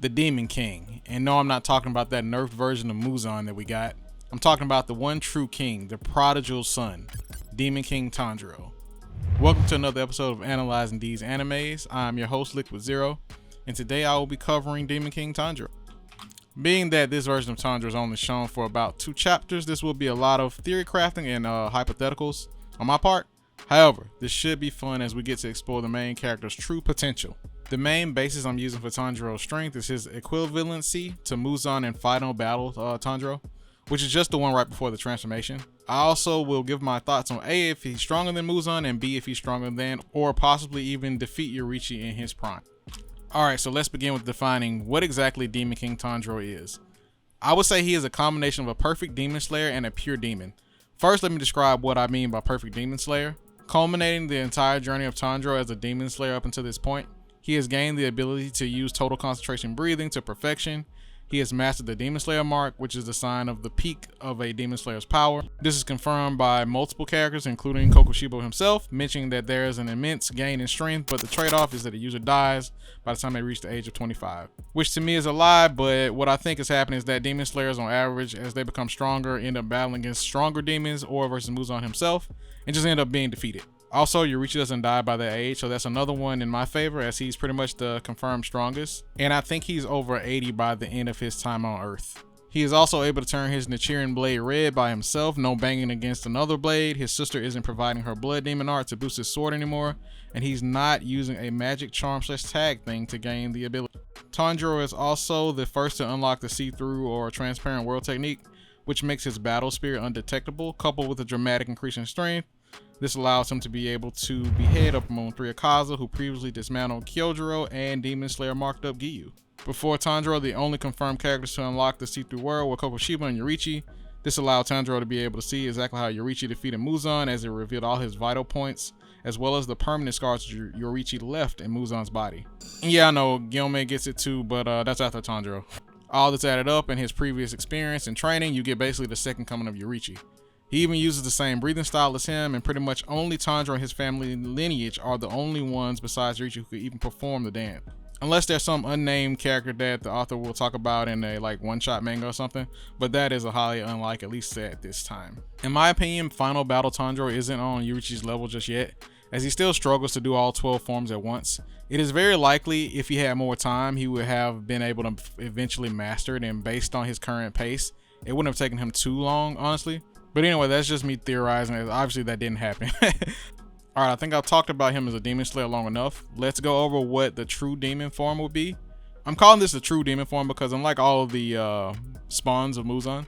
the Demon King. And no, I'm not talking about that nerfed version of Muzan that we got. I'm talking about the one true king, the prodigal son, Demon King Tanjiro. Welcome to another episode of Analyzing These Animes. I'm your host, Liquid Zero, and today I will be covering Demon King Tanjiro. Being that this version of Tanjiro is only shown for about 2 chapters, this will be a lot of theory crafting and hypotheticals on my part. However, this should be fun as we get to explore the main character's true potential. The main basis I'm using for Tanjiro's strength is his equivalency to Muzan in Final Battle Tanjiro, which is just the one right before the transformation. I also will give my thoughts on A, if he's stronger than Muzan, and B, if he's stronger than or possibly even defeat Yoriichi in his prime. Alright, so let's begin with defining what exactly Demon King Tanjiro is. I would say he is a combination of a perfect demon slayer and a pure demon. First, let me describe what I mean by perfect demon slayer. Culminating the entire journey of Tanjiro as a demon slayer up until this point, he has gained the ability to use total concentration breathing to perfection. He has mastered the Demon Slayer mark, which is the sign of the peak of a Demon Slayer's power. This is confirmed by multiple characters, including Kokushibo himself, mentioning that there is an immense gain in strength, but the trade-off is that the user dies by the time they reach the age of 25. Which to me is a lie, but what I think is happening is that Demon Slayers on average, as they become stronger, end up battling against stronger demons or versus Muzan himself, and just end up being defeated. Also, Yoriichi doesn't die by that age, so that's another one in my favor, as he's pretty much the confirmed strongest. And I think he's over 80 by the end of his time on Earth. He is also able to turn his Nichiren blade red by himself, no banging against another blade. His sister isn't providing her blood demon art to boost his sword anymore, and he's not using a magic charm / tag thing to gain the ability. Tanjiro is also the first to unlock the see-through or transparent world technique, which makes his battle spirit undetectable, coupled with a dramatic increase in strength. This allows him to be able to behead Upper Moon 3 Akaza, who previously dismantled Kyojuro and Demon Slayer marked up Giyu. Before Tanjiro, the only confirmed characters to unlock the see-through world were Kokushibo and Yoriichi. This allowed Tanjiro to be able to see exactly how Yoriichi defeated Muzan, as it revealed all his vital points, as well as the permanent scars Yoriichi left in Muzan's body. And yeah, I know, Gyome gets it too, but that's after Tanjiro. All this added up in his previous experience and training, you get basically the second coming of Yoriichi. He even uses the same breathing style as him, and pretty much only Tanjiro and his family lineage are the only ones besides Yoriichi who could even perform the dance. Unless there's some unnamed character that the author will talk about in a one-shot manga or something, but that is a highly unlike, at least at this time. In my opinion, Final Battle Tanjiro isn't on Yoriichi's level just yet, as he still struggles to do all 12 forms at once. It is very likely if he had more time, he would have been able to eventually master it, and based on his current pace, it wouldn't have taken him too long, honestly. But anyway, that's just me theorizing. Obviously, that didn't happen. Alright, I think I've talked about him as a demon slayer long enough. Let's go over what the true demon form would be. I'm calling this the true demon form because unlike all of the spawns of Muzan,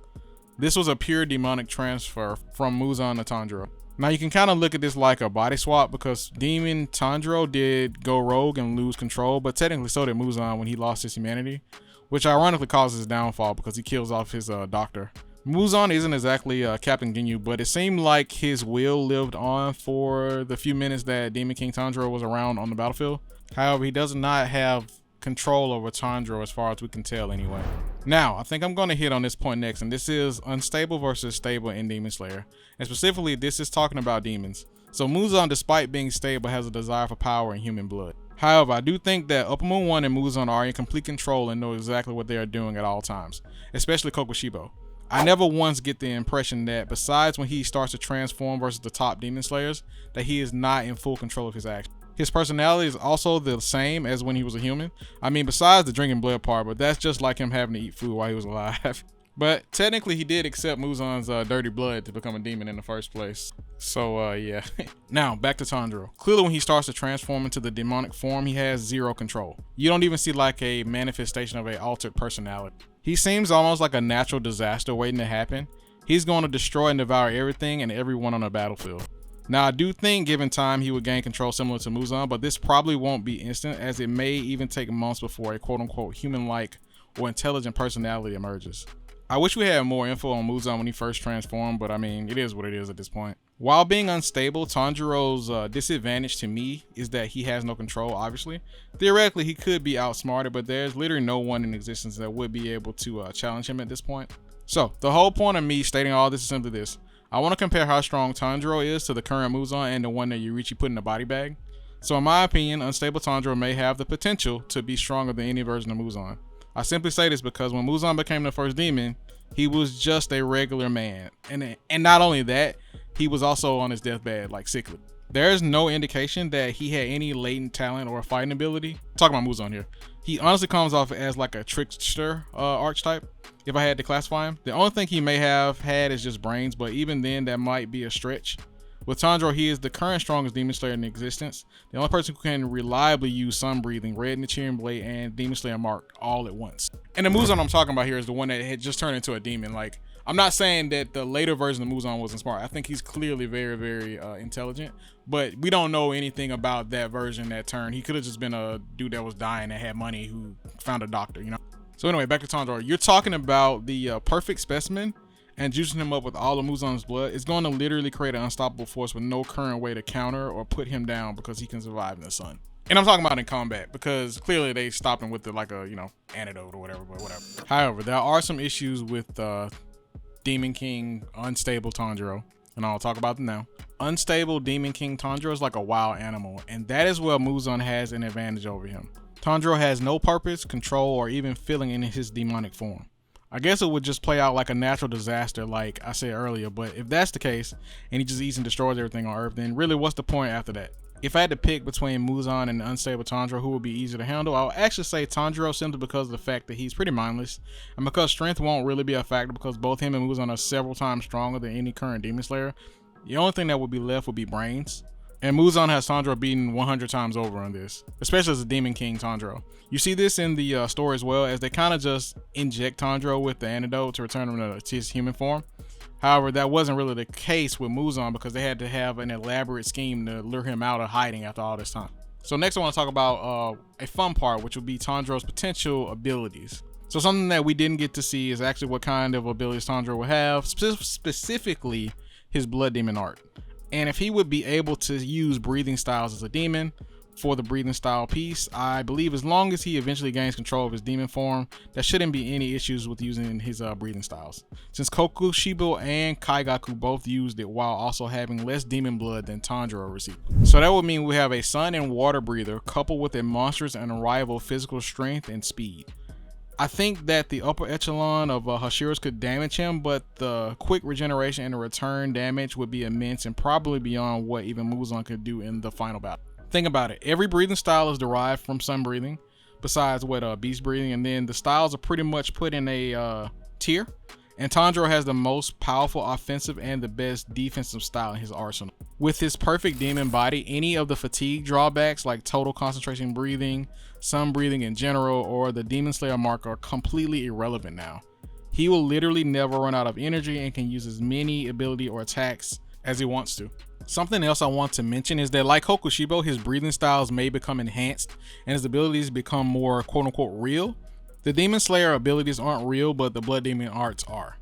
this was a pure demonic transfer from Muzan to Tanjiro. Now you can kind of look at this like a body swap, because Demon Tanjiro did go rogue and lose control, but technically so did Muzan when he lost his humanity, which ironically causes his downfall because he kills off his doctor. Muzan isn't exactly Captain Ginyu, but it seemed like his will lived on for the few minutes that Demon King Tanjiro was around on the battlefield. However, he does not have control over Tanjiro as far as we can tell anyway. Now, I think I'm going to hit on this point next, and this is unstable versus stable in Demon Slayer. And specifically, this is talking about demons. So Muzan, despite being stable, has a desire for power and human blood. However, I do think that Upper Moon 1 and Muzan are in complete control and know exactly what they are doing at all times, especially Kokushibo. I never once get the impression that besides when he starts to transform versus the top demon slayers, that he is not in full control of his actions. His personality is also the same as when he was a human. I mean, besides the drinking blood part, but that's just like him having to eat food while he was alive. But technically he did accept Muzan's dirty blood to become a demon in the first place. So yeah. Now back to Tanjiro. Clearly when he starts to transform into the demonic form, he has zero control. You don't even see like a manifestation of a altered personality. He seems almost like a natural disaster waiting to happen. He's going to destroy and devour everything and everyone on the battlefield. Now I do think given time he would gain control similar to Muzan, but this probably won't be instant, as it may even take months before a quote-unquote human-like or intelligent personality emerges. I wish we had more info on Muzan when he first transformed, but I mean, it is what it is at this point. While being unstable, Tanjiro's disadvantage to me is that he has no control, obviously. Theoretically, he could be outsmarted, but there's literally no one in existence that would be able to challenge him at this point. So, the whole point of me stating all this is simply this. I want to compare how strong Tanjiro is to the current Muzan and the one that Yoriichi put in the body bag. So in my opinion, unstable Tanjiro may have the potential to be stronger than any version of Muzan. I simply say this because when Muzan became the first demon, he was just a regular man. And not only that, he was also on his deathbed, like sickly. There's no indication that he had any latent talent or fighting ability. Talking about Muzan here. He honestly comes off as like a trickster archetype, if I had to classify him. The only thing he may have had is just brains, but even then that might be a stretch. With Tanjiro, he is the current strongest Demon Slayer in existence. The only person who can reliably use Sun Breathing, Red Nichiren Blade, and Demon Slayer Mark all at once. And the Muzan I'm talking about here is the one that had just turned into a demon. Like, I'm not saying that the later version of Muzan wasn't smart. I think he's clearly very, very intelligent, but we don't know anything about that version that turned. He could have just been a dude that was dying that had money who found a doctor, you know? So anyway, back to Tanjiro. You're talking about the perfect specimen, and juicing him up with all of Muzan's blood is going to literally create an unstoppable force with no current way to counter or put him down because he can survive in the sun. And I'm talking about in combat because clearly they stopped him with the, like a, you know, antidote or whatever, but whatever. However, there are some issues with Demon King Unstable Tanjiro, and I'll talk about them now. Unstable Demon King Tanjiro is like a wild animal, and that is where Muzan has an advantage over him. Tanjiro has no purpose, control, or even feeling in his demonic form. I guess it would just play out like a natural disaster like I said earlier, but if that's the case, and he just eats and destroys everything on Earth, then really what's the point after that? If I had to pick between Muzan and Unstable Tanjiro, who would be easier to handle, I would actually say Tanjiro simply because of the fact that he's pretty mindless, and because strength won't really be a factor because both him and Muzan are several times stronger than any current Demon Slayer. The only thing that would be left would be brains. And Muzan has Tanjiro beaten 100 times over on this, especially as a Demon King Tanjiro. You see this in the story as well, as they kind of just inject Tanjiro with the antidote to return him to his human form. However, that wasn't really the case with Muzan because they had to have an elaborate scheme to lure him out of hiding after all this time. So next I want to talk about a fun part, which would be Tanjiro's potential abilities. So something that we didn't get to see is actually what kind of abilities Tanjiro will have, specifically his Blood Demon art. And if he would be able to use breathing styles as a demon for the breathing style piece, I believe as long as he eventually gains control of his demon form, there shouldn't be any issues with using his breathing styles. Since Kokushibo and Kaigaku both used it while also having less demon blood than Tanjiro received. So that would mean we have a sun and water breather coupled with a monstrous and unrivaled physical strength and speed. I think that the upper echelon of Hashiras could damage him, but the quick regeneration and the return damage would be immense and probably beyond what even Muzan could do in the final battle. Think about it. Every breathing style is derived from sun breathing, besides what beast breathing, and then the styles are pretty much put in a tier. And Tanjiro has the most powerful offensive and the best defensive style in his arsenal. With his perfect demon body, any of the fatigue drawbacks like total concentration breathing, sun breathing in general, or the Demon Slayer mark are completely irrelevant now. He will literally never run out of energy and can use as many ability or attacks as he wants to. Something else I want to mention is that like Kokushibo, his breathing styles may become enhanced and his abilities become more quote-unquote real. The Demon Slayer abilities aren't real, but the Blood Demon arts are.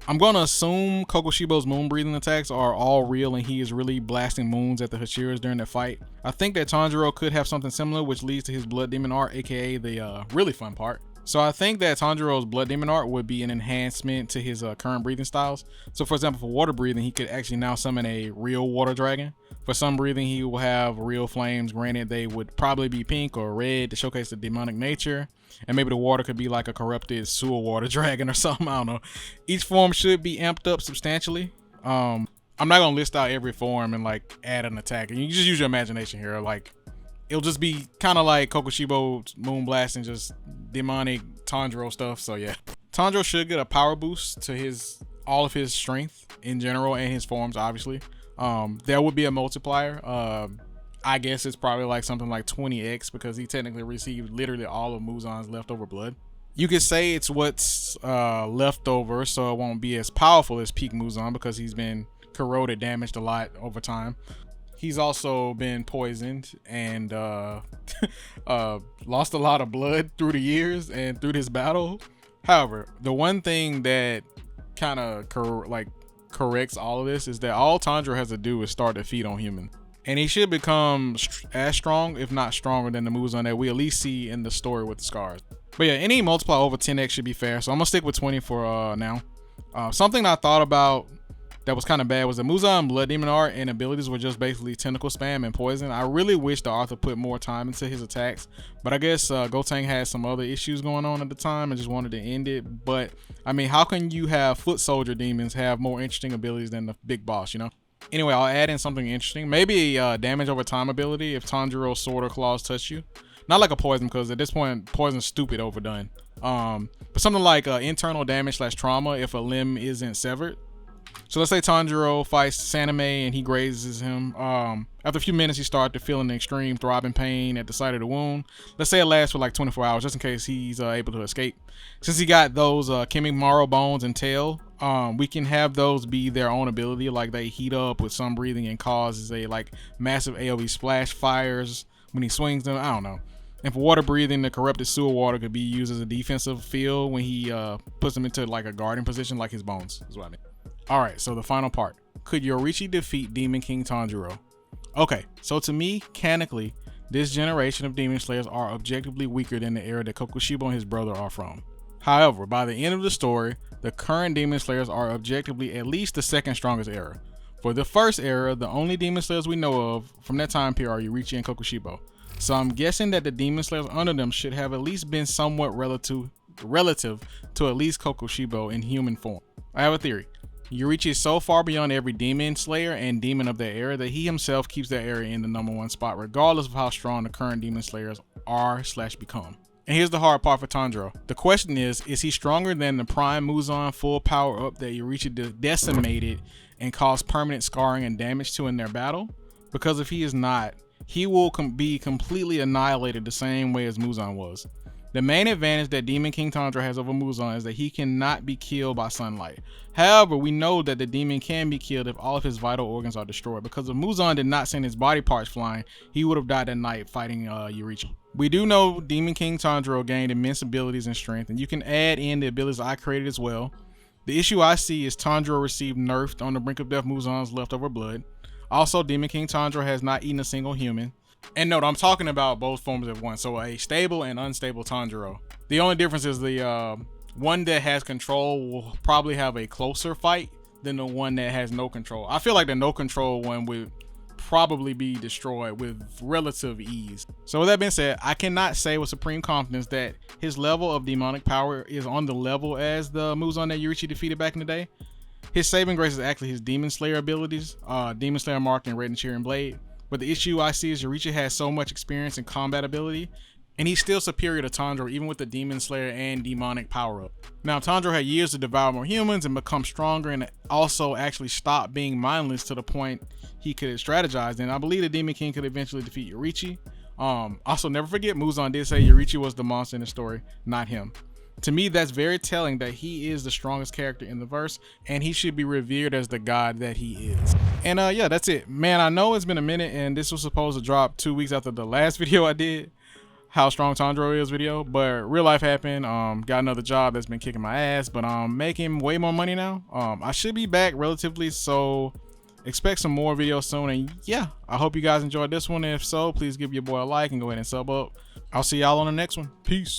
I'm going to assume Kokushibo's moon breathing attacks are all real and he is really blasting moons at the Hashiras during the fight. I think that Tanjiro could have something similar, which leads to his Blood Demon art, aka the really fun part. So I think that Tanjiro's Blood Demon art would be an enhancement to his current breathing styles. So for example, for water breathing, he could actually now summon a real water dragon. For sun breathing, he will have real flames. Granted, they would probably be pink or red to showcase the demonic nature. And maybe the water could be like a corrupted sewer water dragon or something, I don't know. Each form should be amped up substantially. I'm not gonna list out every form and like add an attack. And you just use your imagination here. Like, it'll just be kind of like Kokushibo Moonblast and just demonic Tanjiro stuff. So yeah, Tanjiro should get a power boost to all of his strength in general and his forms, obviously. There would be a multiplier. I guess it's probably like something like 20x because he technically received literally all of Muzan's leftover blood. You could say it's what's left over, so it won't be as powerful as peak Muzan because he's been corroded, damaged a lot over time. He's also been poisoned and lost a lot of blood through the years and through this battle. However, the one thing that kind of corrects all of this is that all Tanjiro has to do is start to feed on human. And he should become as strong, if not stronger, than the Muzan that we at least see in the story with the scars. But yeah, any multiply over 10x should be fair. So I'm going to stick with 20 for now. Something I thought about that was kind of bad was that Muzan Blood Demon art and abilities were just basically tentacle spam and poison. I really wish the author put more time into his attacks, but I guess Gotang had some other issues going on at the time and just wanted to end it. But I mean, how can you have foot soldier demons have more interesting abilities than the big boss, you know? Anyway, I'll add in something interesting. Maybe a damage over time ability if Tanjiro's sword or claws touch you. Not like a poison, because at this point, poison's stupid overdone. But something like internal damage / trauma if a limb isn't severed. So let's say Tanjiro fights Saname and he grazes him. After a few minutes, he starts to feel an extreme throbbing pain at the site of the wound. Let's say it lasts for like 24 hours, just in case he's able to escape. Since he got those Kimimaro bones and tail, we can have those be their own ability, like they heat up with some breathing and causes a like massive AoE splash fires when he swings them. I don't know. And for water breathing, the corrupted sewer water could be used as a defensive field when he puts them into like a guarding position, like his bones, is what I mean. Alright, so the final part. Could Yorichi defeat Demon King Tanjiro? Okay, so to me, canonically, this generation of Demon Slayers are objectively weaker than the era that Kokushibo and his brother are from. However, by the end of the story, the current Demon Slayers are objectively at least the second strongest era. For the first era, the only Demon Slayers we know of from that time period are Yorichi and Kokushibo. So I'm guessing that the Demon Slayers under them should have at least been somewhat relative to at least Kokushibo in human form. I have a theory. Yorichi is so far beyond every Demon Slayer and Demon of that era that he himself keeps that area in the #1 spot regardless of how strong the current Demon Slayers are / become. And here's the hard part for Tanjiro. The question is he stronger than the Prime Muzan full power up that Yorichi decimated and caused permanent scarring and damage to in their battle? Because if he is not, he will be completely annihilated the same way as Muzan was. The main advantage that Demon King Tanjiro has over Muzan is that he cannot be killed by sunlight. However, we know that the demon can be killed if all of his vital organs are destroyed, because if Muzan did not send his body parts flying, he would have died that night fighting Yorichi. We do know Demon King Tanjiro gained immense abilities and strength, and you can add in the abilities I created as well. The issue I see is Tanjiro received nerfed on the brink of death Muzan's leftover blood. Also, Demon King Tanjiro has not eaten a single human. And note, I'm talking about both forms at once, so a stable and unstable Tanjiro. The only difference is the one that has control will probably have a closer fight than the one that has no control. I feel like the no control one would probably be destroyed with relative ease. So with that being said, I cannot say with supreme confidence that his level of demonic power is on the level as the Muzan that Yorichi defeated back in the day. His saving grace is actually his Demon Slayer abilities, Demon Slayer Mark and Red and Cheering Blade. But the issue I see is Yorichi has so much experience in combat ability, and he's still superior to Tanjiro even with the Demon Slayer and demonic power up. Now Tanjiro had years to devour more humans and become stronger and also actually stop being mindless to the point he could strategize, and I believe the Demon King could eventually defeat Yorichi. Also never forget Muzan did say Yorichi was the monster in the story, not him. To me, that's very telling that he is the strongest character in the verse, and he should be revered as the god that he is. And yeah, that's it. Man, I know it's been a minute, and this was supposed to drop 2 weeks after the last video I did, how strong Tanjiro is video, but real life happened. Got another job that's been kicking my ass, but I'm making way more money now. I should be back relatively, so expect some more videos soon. And yeah, I hope you guys enjoyed this one. If so, please give your boy a like and go ahead and sub up. I'll see y'all on the next one. Peace.